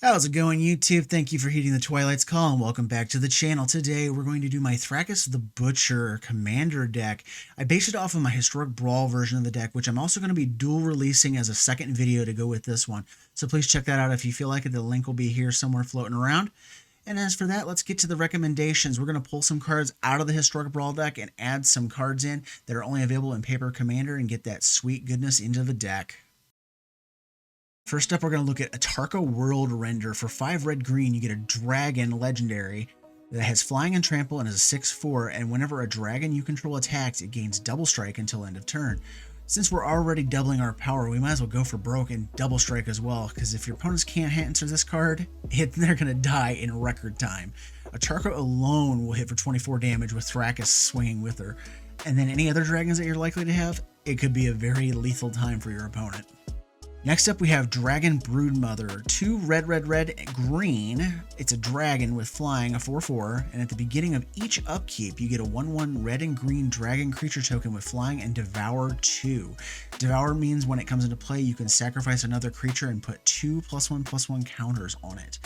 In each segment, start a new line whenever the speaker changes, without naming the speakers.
How's it going, YouTube? Thank you for heeding the Twilight's call and welcome back to the channel. Today we're going to do my Thrakkus the Butcher Commander deck. I based it off of my Historic Brawl version of the deck, which I'm also going to be dual releasing as a second video to go with this one. So please check that out if you feel like it. The link will be here somewhere floating around. And as for that, let's get to the recommendations. We're going to pull some cards out of the Historic Brawl deck and add some cards in that are only available in Paper Commander and get that sweet goodness into the deck. First up, we're going to look at Atarka World Render. For 5 red-green, you get a dragon legendary that has flying and trample and is a 6/4, and whenever a dragon you control attacks, it gains double strike until end of turn. Since we're already doubling our power, we might as well go for broke and double strike as well, because if your opponents can't answer this card, they're going to die in record time. Atarka alone will hit for 24 damage with Thrakkus swinging with her, and then any other dragons that you're likely to have, it could be a very lethal time for your opponent. Next up, we have Dragon Broodmother. 2 red, green. It's a dragon with flying, a 4/4, and at the beginning of each upkeep, you get a 1/1 red and green dragon creature token with flying and Devour 2. Devour means when it comes into play, you can sacrifice another creature and put 2 +1/+1 counters on it.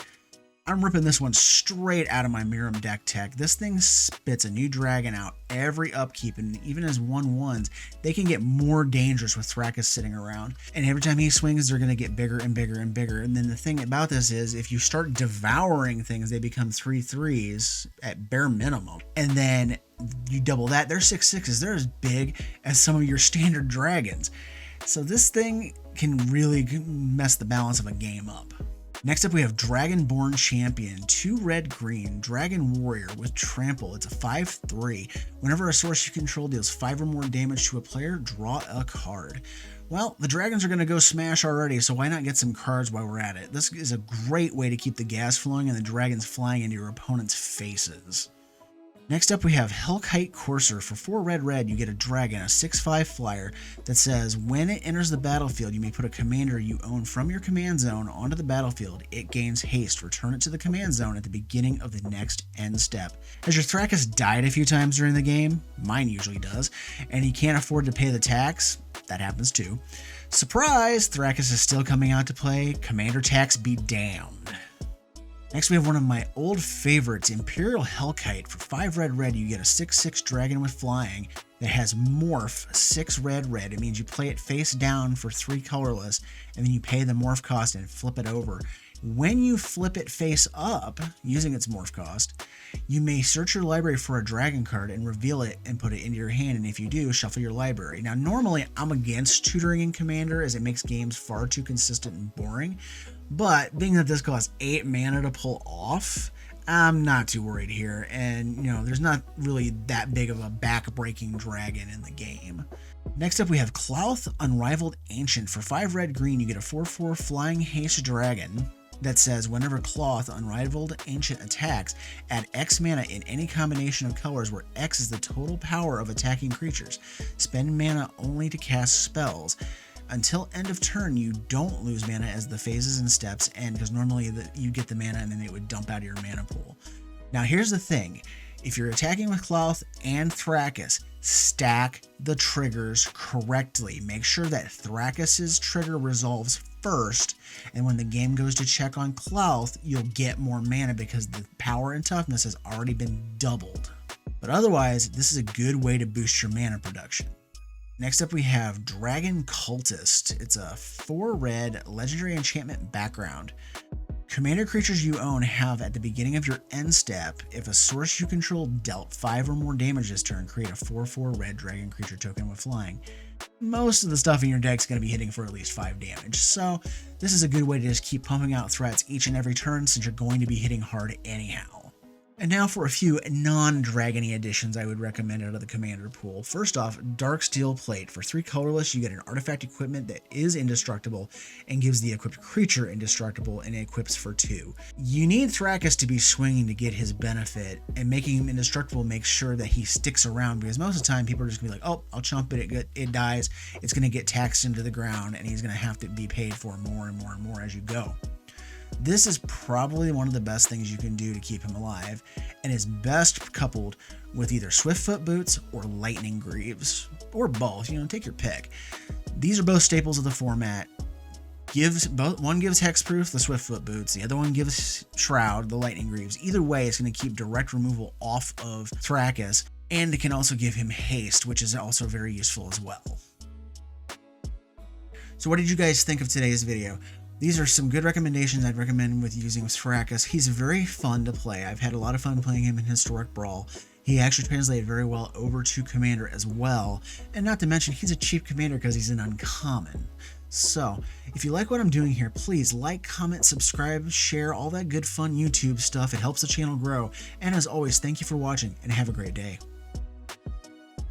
I'm ripping this one straight out of my Miram deck tech. This thing spits a new dragon out every upkeep, and even as 1/1s, they can get more dangerous with Thrakkus sitting around. And every time he swings, they're going to get bigger and bigger and bigger. And then the thing about this is, if you start devouring things, they become 3/3s at bare minimum. And then you double that, they're 6/6s. They're as big as some of your standard dragons. So this thing can really mess the balance of a game up. Next up, we have Dragonborn Champion. 2 red-green, Dragon Warrior with Trample. It's a 5/3. Whenever a source you control deals 5 or more damage to a player, draw a card. Well, the dragons are going to go smash already, so why not get some cards while we're at it? This is a great way to keep the gas flowing and the dragons flying into your opponent's faces. Next up, we have Kite Courser. For 4 red, you get a dragon, a 6/5 flyer that says when it enters the battlefield, you may put a commander you own from your command zone onto the battlefield. It gains haste. Return it to the command zone at the beginning of the next end step. Has your Thrakkus died a few times during the game? Mine usually does. And you can't afford to pay the tax? That happens too. Surprise! Thrakkus is still coming out to play. Commander tax be damned. Next, we have one of my old favorites, Imperial Hellkite. For 5 red, you get a 6/6 dragon with flying that has morph 6 red. It means you play it face down for 3 colorless, and then you pay the morph cost and flip it over. When you flip it face up, using its morph cost, you may search your library for a dragon card and reveal it and put it into your hand, and if you do, shuffle your library. Now, normally, I'm against tutoring in Commander as it makes games far too consistent and boring, but being that this costs 8 mana to pull off, I'm not too worried here, and there's not really that big of a back-breaking dragon in the game. Next up, we have Clouth Unrivaled Ancient. For 5 red-green, you get a 4/4 flying haste dragon that says whenever Cloth Unrivaled Ancient attacks, add X mana in any combination of colors where X is the total power of attacking creatures. Spend mana only to cast spells. Until end of turn, you don't lose mana as the phases and steps end, because normally you get the mana and then it would dump out of your mana pool. Now here's the thing. If you're attacking with Clouth and Thrakkus, stack the triggers correctly. Make sure that Thrakkus' trigger resolves first, and when the game goes to check on Clouth, you'll get more mana because the power and toughness has already been doubled. But otherwise, this is a good way to boost your mana production. Next up, we have Dragon Cultist. It's a 4 red legendary enchantment background. Commander creatures you own have at the beginning of your end step, if a source you control dealt 5 or more damage this turn, create a 4/4 red dragon creature token with flying. Most of the stuff in your deck is going to be hitting for at least 5 damage, so this is a good way to just keep pumping out threats each and every turn since you're going to be hitting hard anyhow. And now for a few non-dragony additions I would recommend out of the Commander pool. First off, Dark Steel Plate. For 3 colorless, you get an artifact equipment that is indestructible and gives the equipped creature indestructible, and it equips for 2. You need Thrakkus to be swinging to get his benefit, and making him indestructible makes sure that he sticks around, because most of the time people are just going to be like, oh, I'll chump it, it dies, it's going to get taxed into the ground, and he's going to have to be paid for more and more and more as you go. This is probably one of the best things you can do to keep him alive, and is best coupled with either Swiftfoot Boots or Lightning Greaves, or both, take your pick. These are both staples of the format. one gives Hexproof, the Swiftfoot boots, the other one gives Shroud, the Lightning Greaves. Either way, it's going to keep direct removal off of Thrakkus, and it can also give him haste, which is also very useful as well. So what did you guys think of today's video? These are some good recommendations I'd recommend with using Thrakkus. He's very fun to play. I've had a lot of fun playing him in Historic Brawl. He actually translated very well over to Commander as well. And not to mention, he's a cheap Commander because he's an uncommon. So, if you like what I'm doing here, please like, comment, subscribe, share, all that good fun YouTube stuff. It helps the channel grow. And as always, thank you for watching and have a great day.